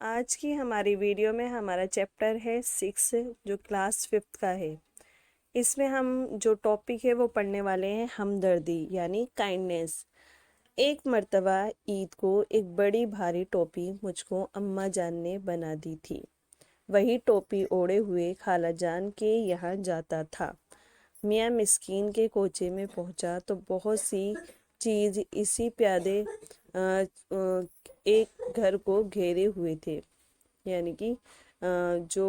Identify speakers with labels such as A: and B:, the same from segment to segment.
A: آج کی ہماری ویڈیو میں ہمارا چیپٹر ہے 6 جو کلاس 5 کا ہے۔ اس میں ہم جو ٹاپک ہے وہ پڑھنے والے ہیں ہمدردی یعنی کائنڈنیس۔ ایک مرتبہ عید کو ایک بڑی بھاری ٹوپی مجھ کو اماں جان نے بنا دی تھی۔ وہی ٹوپی اوڑے ہوئے خالہ جان کے یہاں جاتا تھا۔ میاں مسکین کے کوچے میں پہنچا تو بہت سی چیز اسی پیادے ایک گھر کو گھیرے ہوئے تھے، یعنی کہ جو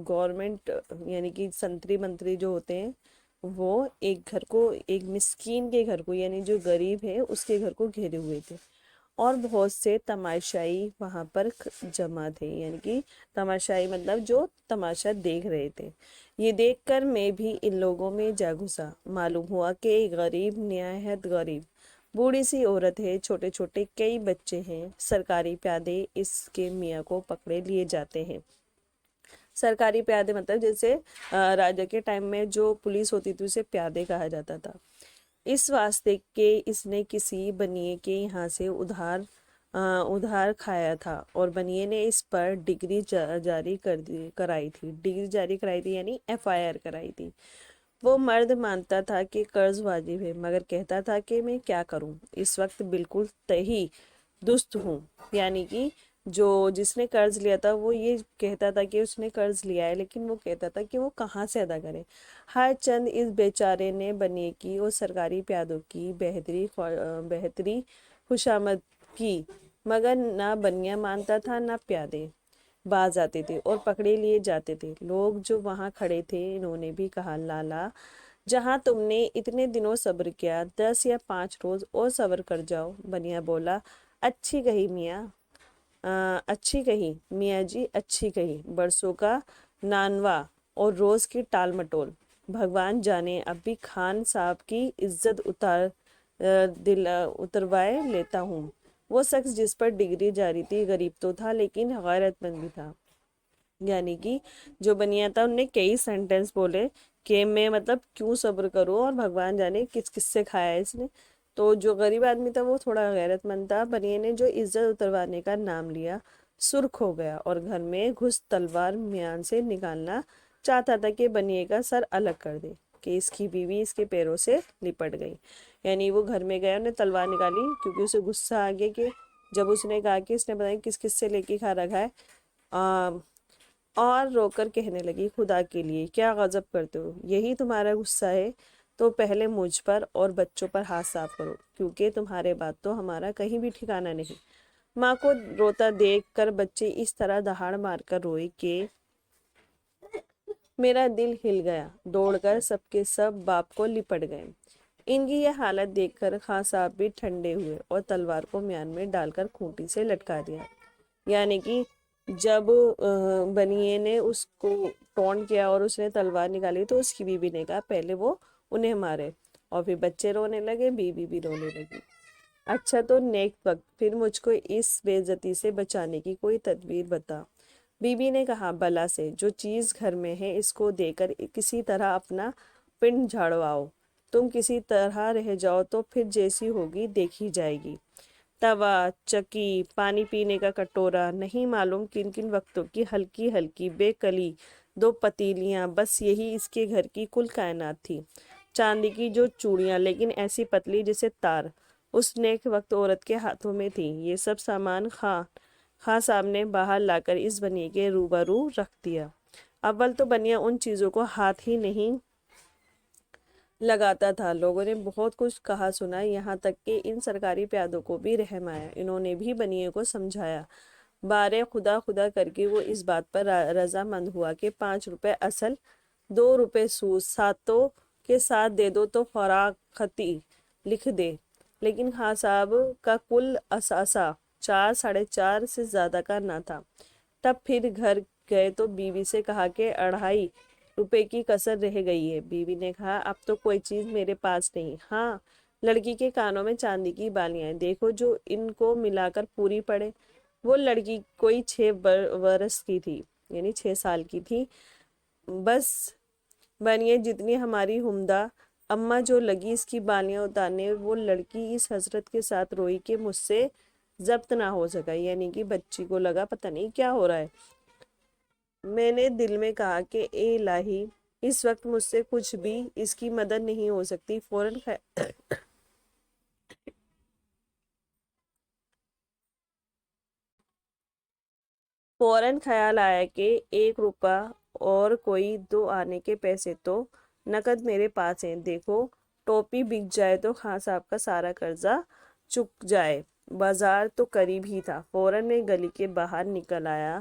A: گورنمنٹ یعنی کہ سنتری منتری جو ہوتے ہیں وہ ایک گھر کو، ایک مسکین کے گھر کو یعنی جو غریب ہے اس کے گھر کو گھیرے ہوئے تھے، اور بہت سے تماشائی وہاں پر جمع تھے، یعنی کہ تماشائی مطلب جو تماشا دیکھ رہے تھے۔ یہ دیکھ کر میں بھی ان لوگوں میں جا گھسا۔ معلوم ہوا کہ ایک غریب نہایت غریب بوڑھی سی عورت ہے، چھوٹے چھوٹے کئی بچے ہیں۔ سرکاری پیادے اس کے میاں کو پکڑے لیے جاتے ہیں۔ سرکاری پیادے مطلب جیسے راجا کے ٹائم میں جو پولیس ہوتی تھی اسے پیادے کہا جاتا تھا، اس واسطے کہ اس نے کسی بنیے کے یہاں سے ادھار کھایا تھا، اور بنیے نے اس پر ڈگری جاری کرائی تھی یعنی FIR کرائی تھی۔ وہ مرد مانتا تھا کہ قرض واجب ہے، مگر کہتا تھا کہ میں کیا کروں، اس وقت بالکل تہی دست ہوں، یعنی کہ جس نے قرض لیا تھا وہ یہ کہتا تھا کہ اس نے قرض لیا ہے، لیکن وہ کہتا تھا کہ وہ کہاں سے ادا کرے۔ ہر چند اس بیچارے نے بنیے کی اور سرکاری پیادوں کی بہتری خوشامد کی، مگر نہ بنیا مانتا تھا نہ پیادے باز آتے تھے اور پکڑے لیے جاتے تھے۔ لوگ جو وہاں کھڑے تھے انہوں نے بھی کہا، لالا جہاں تم نے اتنے دنوں صبر کیا، 10 یا 5 روز اور صبر کر جاؤ۔ بنیا بولا، اچھی کہی میاں، اچھی کہی میاں جی، اچھی کہی۔ برسوں کا نانوا اور روز کی ٹال مٹول، بھگوان جانے اب بھی خان صاحب کی عزت اتروائے لیتا ہوں۔ وہ شخص جس پر ڈگری جاری تھی غریب تو تھا لیکن غیرت مند بھی تھا، یعنی کہ جو بنیا تھا ان نے کئی سینٹنس بولے کہ میں مطلب کیوں صبر کروں، اور بھگوان جانے کس کس سے کھایا ہے اس نے۔ تو جو غریب آدمی تھا وہ تھوڑا غیرت مند تھا۔ بنیے نے جو عزت اتروانے کا نام لیا سرخ ہو گیا اور گھر میں گھس تلوار میان سے نکالنا چاہتا تھا کہ بنیے کا سر الگ کر دے، کہ اس کی بیوی اس کے پیروں سے لپٹ گئی، یعنی وہ گھر میں گیا، انہیں تلوار نکالی کیونکہ اسے غصہ آ گیا کہ جب اس نے کہا کہ اس نے پتہ نہیں کس کس سے لے کے کھا رکھا ہے، اور رو کر کہنے لگی، خدا کے لیے کیا غضب کرتے ہو، یہی تمہارا غصہ ہے تو پہلے مجھ پر اور بچوں پر ہاتھ صاف کرو، کیونکہ تمہارے بعد تو ہمارا کہیں بھی ٹھکانہ نہیں۔ ماں کو روتا دیکھ کر بچے اس طرح دہاڑ مار کر روئے کہ میرا دل ہل گیا۔ دوڑ کر سب کے سب باپ کو لپٹ گئے۔ ان کی یہ حالت دیکھ کر خان صاحب بھی ٹھنڈے ہوئے اور تلوار کو میان میں ڈال کر کھوٹی سے لٹکا دیا، یعنی کہ جب بنیے نے اس کو ٹونٹ کیا اور اس نے تلوار نکالی تو اس کی بیوی نے کہا پہلے وہ انہیں مارے، اور پھر بچے رونے لگے، بیوی بھی رونے لگی۔ اچھا تو نیک وقت، پھر مجھ کو اس بے عزتی سے بچانے کی کوئی تدبیر بتا۔ بیوی نے کہا، بلا سے جو چیز گھر میں ہے اس کو دے کر کسی طرح اپنا پنڈ جھاڑواؤ، تم کسی طرح رہ جاؤ تو پھر جیسی ہوگی دیکھی جائے گی۔ توا، چکی، پانی پینے کا کٹورا، نہیں معلوم کن کن وقتوں کی ہلکی ہلکی بے کلی 2 پتیلیاں، بس یہی اس کے گھر کی کل کائنات تھی۔ چاندی کی جو چوڑیاں لیکن ایسی پتلی جیسے تار، اس نیک وقت عورت کے ہاتھوں میں تھی۔ یہ سب سامان خان صاحب نے باہر لا کر اس بنیے کے روبرو رکھ دیا۔ اول تو بنیا ان چیزوں کو ہاتھ ہی نہیں لگاتا تھا۔ لوگوں نے بہت کچھ کہا سنا، یہاں تک کہ ان سرکاری پیادوں کو بھی رحم آیا۔ انہوں نے بھی بنیے کو سمجھایا، بارے خدا خدا کر کے وہ اس بات پر رضامند ہوا کہ 5 روپے اصل 2 روپے سود ساتوں کے ساتھ دے دو تو فراختی لکھ دے، لیکن خان صاحب کا کل اثاثہ 4 ساڑھے 4 سے زیادہ کا نہ تھا۔ تب پھر گھر گئے تو بیوی سے کہا کہ 2.5 روپے کی کسر رہ گئی ہے۔ بیوی نے کہا، اب تو کوئی چیز میرے پاس نہیں، ہاں لڑکی کے کانوں میں چاندی کی بالیاں، دیکھو جو ان کو ملا کر پوری پڑے۔ وہ لڑکی کوئی 6 برس کی تھی، یعنی 6 سال کی تھی، بس بنیے جتنی ہماری حمدہ اماں جو لگی اس کی بالیاں اتارنے۔ وہ لڑکی اس حسرت کے ساتھ روئی کہ مجھ سے ضبط نہ ہو سکا، یعنی کہ بچی کو لگا پتہ نہیں کیا ہو رہا ہے۔ میں نے دل میں کہا کہ اے الہی، اس وقت مجھ سے کچھ بھی اس کی مدد نہیں ہو سکتی۔ فوراً خیال آیا کہ 1 روپیہ اور کوئی 2 آنے کے پیسے تو نقد میرے پاس ہیں، دیکھو ٹوپی بک جائے تو خان صاحب کا سارا قرضہ چک جائے۔ بازار تو قریب ہی تھا، فوراً میں گلی کے باہر نکل آیا،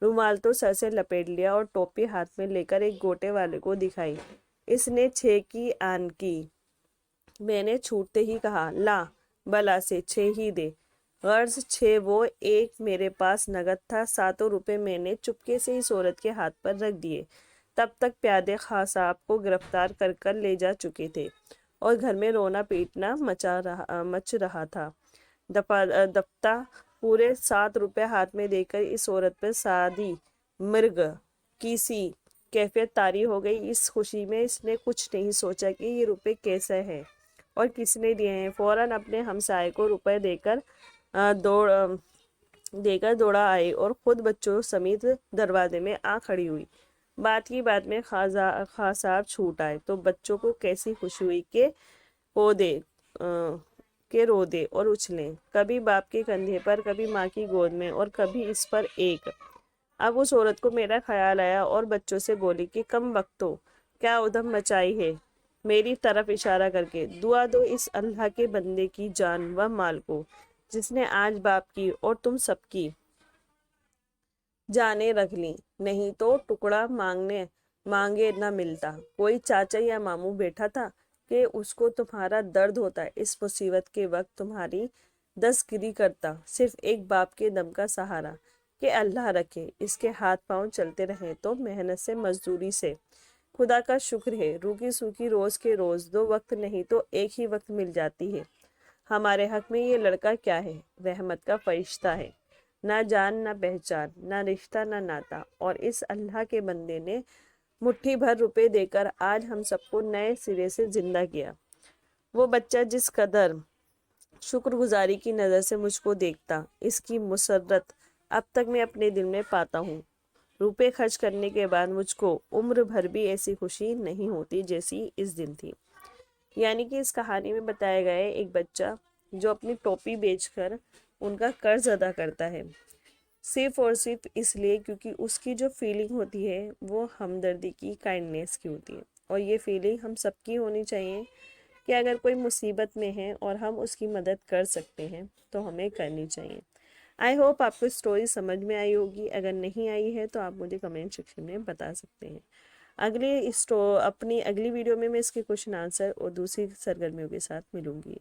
A: رومال تو سر سے لپیٹ لیا اور ٹوپی ہاتھ میں لے کر ایک گوٹے والے کو دکھائی۔ اس نے 6 کی آن کی۔ میں نے چھوٹتے ہی کہا، لا بلا سے 6 ہی دے۔ غرض 6 وہ، 1 میرے پاس نقد تھا۔ 7 روپے میں نے چپکے سے اس عورت کے ہاتھ پر رکھ دیے۔ تب تک پیادے خان صاحب کو گرفتار کر کر لے جا چکے تھے اور گھر میں رونا پیٹنا مچ رہا تھا۔ دپتا پورے 7 روپے ہاتھ میں دے کر اس عورت پر سادی مرگ کی سی کیفیت طاری ہو گئی۔ اس خوشی میں اس نے کچھ نہیں سوچا کہ یہ روپے کیسے ہیں اور کس نے دیے ہیں۔ فوراً اپنے ہمسائے کو روپے دے کر دوڑا آئی اور خود بچوں سمیت دروازے میں آ کھڑی ہوئی۔ بات کی بات میں خان صاحب چھوٹ آئے تو بچوں کو کیسی خوشی ہوئی کہ رو دے اور اچھلیں، کبھی باپ کے کندھے پر، کبھی ماں کی گود میں اور کبھی اس پر ایک۔ اب اس عورت کو میرا خیال آیا اور بچوں سے بولی کہ کم وقتو کیا ادھم مچائی ہے، میری طرف اشارہ کر کے، دعا دو اس اللہ کے بندے کی جان و مال کو جس نے آج باپ کی اور تم سب کی جانیں رکھ لی، نہیں تو ٹکڑا مانگے نہ ملتا۔ کوئی چاچا یا ماموں بیٹھا تھا کہ اس کو تمہارا درد ہوتا، اس مصیبت کے وقت تمہاری دستگیری کرتا، صرف ایک باپ کے دم کا سہارا کہ اللہ رکھے، اس کے ہاتھ پاؤں چلتے رہیں تو محنت سے مزدوری سے۔ خدا کا شکر ہے، روکی سوکی روز کے روز 2 وقت نہیں تو 1 ہی وقت مل جاتی ہے۔ ہمارے حق میں یہ لڑکا کیا ہے، رحمت کا فرشتہ ہے، نہ جان نہ پہچان، نہ رشتہ نہ ناتا، اور اس اللہ کے بندے نے مٹھی بھر روپے دے کر آج ہم سب کو نئے سرے سے زندہ کیا۔ وہ بچہ جس قدر شکر گزاری کی نظر سے مجھ کو دیکھتا، اس کی مسرت اب تک میں اپنے دل میں پاتا ہوں۔ روپے خرچ کرنے کے بعد مجھ کو عمر بھر بھی ایسی خوشی نہیں ہوتی جیسی اس دن تھی۔ یعنی کہ اس کہانی میں بتایا گیا ہے ایک بچہ جو اپنی ٹوپی بیچ کر ان کا قرض ادا کرتا ہے، صرف اور صرف اس لیے کیونکہ اس کی جو فیلنگ ہوتی ہے وہ ہمدردی کی، کائنڈنیس کی ہوتی ہے، اور یہ فیلنگ ہم سب کی ہونی چاہیے کہ اگر کوئی مصیبت میں ہے اور ہم اس کی مدد کر سکتے ہیں تو ہمیں کرنی چاہیے۔ آئی ہوپ آپ کو اسٹوری سمجھ میں آئی ہوگی، اگر نہیں آئی ہے تو آپ مجھے کمنٹ سیکشن میں بتا سکتے ہیں۔ اپنی اگلی ویڈیو میں اس کے کوشچن آنسر اور دوسری سرگرمیوں کے ساتھ ملوں گی۔